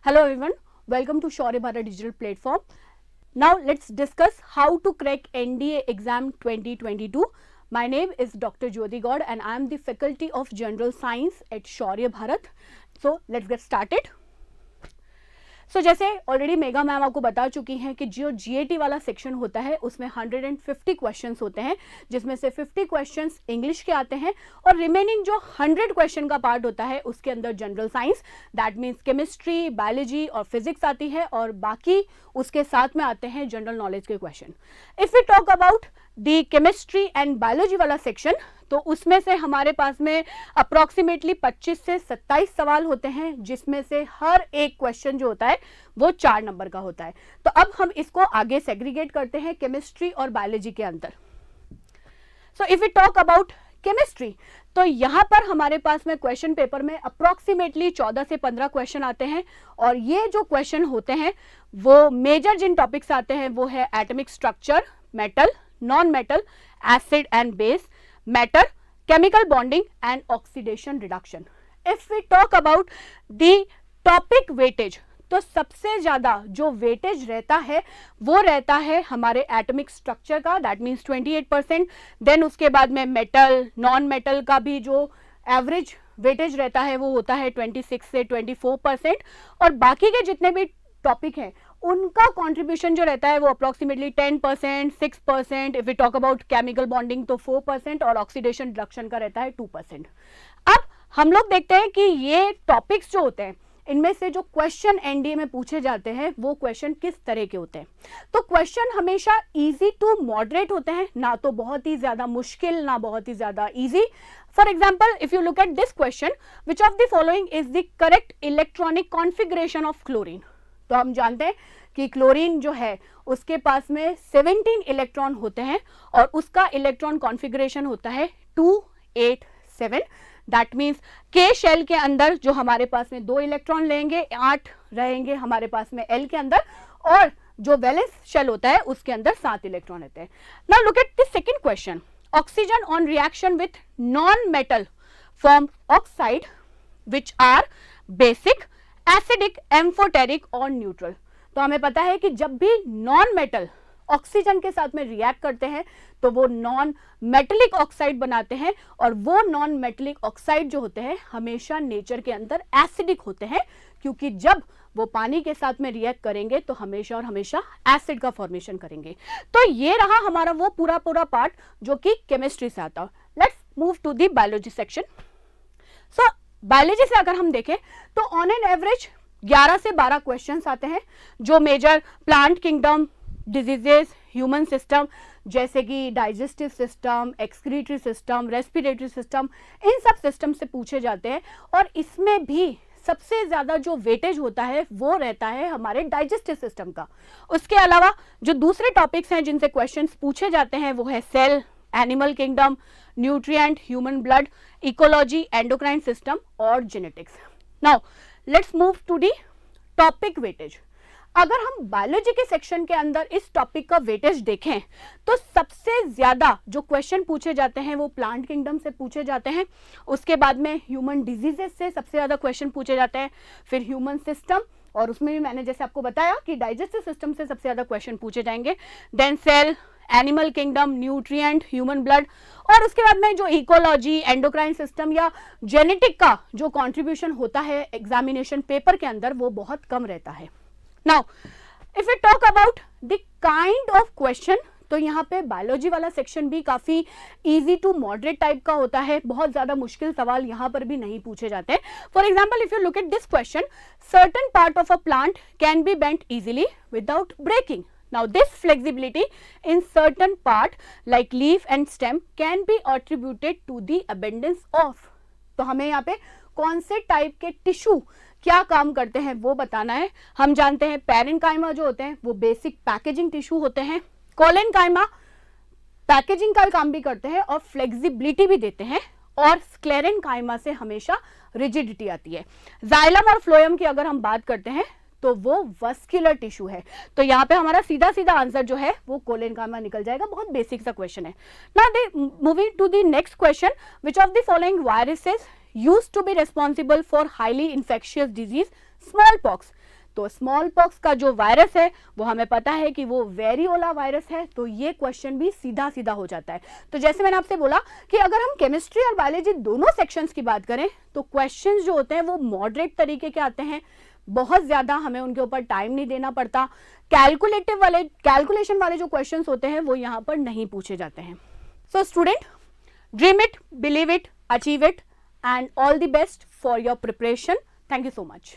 Hello everyone, welcome to Shaurya Bharat Digital Platform. Now let's discuss how to crack NDA exam 2022. My name is Dr. Jyoti Gaud and I am the faculty of General Science at Shaurya Bharat. So let's get started. So जैसे already mega ma'am आपको बता चुकी हैं कि जो GAT वाला section होता है उसमें 150 क्वेश्चंस होते हैं, जिसमें से 50 क्वेश्चंस इंग्लिश के आते हैं और रिमेनिंग जो 100 क्वेश्चन का पार्ट होता है उसके अंदर general science, that means chemistry, biology और फिजिक्स आती है और बाकी उसके साथ में आते हैं जनरल नॉलेज के question. If we talk about the chemistry and biology वाला सेक्शन तो उसमें से हमारे पास में अप्रोक्सीमेटली 25 से 27 सवाल होते हैं, जिसमें से हर एक क्वेश्चन जो होता है वो 4 नंबर का होता है. तो अब हम इसको आगे सेग्रीगेट करते हैं केमिस्ट्री और बायोलॉजी के अंदर. So if we talk about chemistry तो यहाँ पर हमारे पास में क्वेश्चन पेपर में अप्रोक्सीमेटली 14 से 15 क्वेश्चन आते हैं और ये जो क्वेश्चन होते हैं वो मेजर जिन टॉपिक्स आते हैं वो है atomic structure, metal, non metal, acid and base, matter, chemical bonding and oxidation reduction. If we talk about the topic weightage तो सबसे ज्यादा जो वेटेज रहता है वो रहता है हमारे एटॉमिक स्ट्रक्चर का, दैट मीन्स 28%. देन उसके बाद में मेटल, नॉन मेटल का भी जो एवरेज वेटेज रहता है वो होता है 26 से 24% और बाकी के जितने भी टॉपिक हैं उनका कंट्रीब्यूशन जो रहता है वो approximately 10%, 6%. If we talk about chemical bonding तो 4% और ऑक्सीडेशन रिडक्शन का रहता है 2%. अब हम लोग देखते हैं कि ये टॉपिक्स जो होते हैं इनमें से जो क्वेश्चन एनडीए में पूछे जाते हैं वो क्वेश्चन किस तरह के होते हैं. तो क्वेश्चन हमेशा इजी टू मॉडरेट होते हैं, ना तो बहुत ही ज्यादा मुश्किल ना बहुत ही ज्यादा easy. For example if you look at this question, which of the following is the correct electronic configuration of chlorine. तो हम जानते हैं कि क्लोरीन जो है उसके पास में 17 इलेक्ट्रॉन होते हैं और उसका इलेक्ट्रॉन कॉन्फ़िगरेशन होता है 287. दैट मीन्स के शेल के अंदर जो हमारे पास में 2 इलेक्ट्रॉन लेंगे, 8 रहेंगे हमारे पास में एल के अंदर और जो वैलेंस शेल होता है उसके अंदर 7 इलेक्ट्रॉन रहते हैं. Now look at the second question. Oxygen on reaction with non metal form oxide which are basic, acidic, amphoteric और न्यूट्रल. तो हमें पता है कि जब भी नॉन मेटल ऑक्सीजन के साथ में रिएक्ट करते हैं तो वो नॉन मेटेलिक ऑक्साइड बनाते हैं और वो नॉन मेटेलिक ऑक्साइड जो होते हैं हमेशा नेचर के अंदर एसिडिक होते हैं, क्योंकि जब वो पानी के साथ में रिएक्ट करेंगे तो हमेशा और हमेशा एसिड का फॉर्मेशन करेंगे. तो ये रहा हमारा वो पूरा पार्ट जो कि केमिस्ट्री से आता है. Let's move to the biology section. So biology से अगर हम देखें तो ऑन एन एवरेज 11 से 12 क्वेश्चंस आते हैं जो major plant kingdom, diseases, human system जैसे कि digestive system, excretory system, respiratory system, इन सब सिस्टम से पूछे जाते हैं और इसमें भी सबसे ज्यादा जो वेटेज होता है वो रहता है हमारे डाइजेस्टिव सिस्टम का. उसके अलावा जो दूसरे टॉपिक्स हैं जिनसे क्वेश्चंस पूछे जाते हैं वो है cell, animal kingdom, nutrient, human blood, ecology, endocrine system और genetics. Now let's move to the topic weightage. अगर हम बायोलॉजी के सेक्शन के अंदर इस टॉपिक का वेटेज देखें तो सबसे ज्यादा जो क्वेश्चन पूछे जाते हैं वो प्लांट किंगडम से पूछे जाते हैं. उसके बाद में ह्यूमन डिजीजेस से सबसे ज्यादा क्वेश्चन पूछे जाते हैं, फिर ह्यूमन सिस्टम और उसमें भी मैंने जैसे आपको बताया कि डाइजेस्टिव सिस्टम से सबसे ज्यादा क्वेश्चन पूछे जाएंगे, then cell, animal kingdom, nutrient, human blood और उसके बाद में जो इकोलॉजी, एंडोक्राइन सिस्टम या जेनेटिक का जो कंट्रीब्यूशन होता है एग्जामिनेशन पेपर के अंदर वो बहुत कम रहता है. Now if you talk about the kind of question तो यहाँ पे बायोलॉजी वाला सेक्शन भी काफी इजी टू मॉडरेट टाइप का होता है, बहुत ज्यादा मुश्किल सवाल यहाँ पर भी नहीं पूछे जाते. For example if you look at this question, certain part of a plant can be bent easily without breaking. Now this flexibility in certain part like leaf and stem can be attributed to the abundance of. तो हमें यहाँ पे कौन से type के tissue क्या काम करते हैं वो बताना है. हम जानते हैं पैरेन्काइमा जो होते हैं वो बेसिक पैकेजिंग टिश्यू होते हैं, कोलेनकाइमा पैकेजिंग का काम भी करते हैं और फ्लेक्सिबिलिटी भी देते हैं और स्क्लेरेनकाइमा से हमेशा रिजिडिटी आती है. जाइलम और फ्लोएम की अगर हम बात करते हैं तो वो वस्कुलर टिश्यू है. तो यहाँ पे हमारा सीधा सीधा आंसर जो है वो कोलेनकाइमा निकल जाएगा. बहुत बेसिक सा क्वेश्चन है. Now moving to the next question, which of the following viruses used to be responsible for highly infectious disease smallpox. तो स्मॉल पॉक्स का जो वायरस है वो हमें पता है कि वो वेरियोला वायरस है, तो ये क्वेश्चन भी सीधा सीधा हो जाता है। तो जैसे मैंने आपसे बोला कि अगर हम केमिस्ट्री और बायोलॉजी दोनों सेक्शंस की बात करें तो क्वेश्चंस जो होते हैं वो मॉडरेट तरीके के आते हैं, बहुत ज्यादा हमें उनके ऊपर टाइम नहीं देना पड़ता। कैलकुलेशन वाले जो क्वेश्चंस होते हैं वो यहाँ पर नहीं पूछे जाते हैं। So student, dream it, believe it, achieve it, and all the best for your preparation. Thank you so much.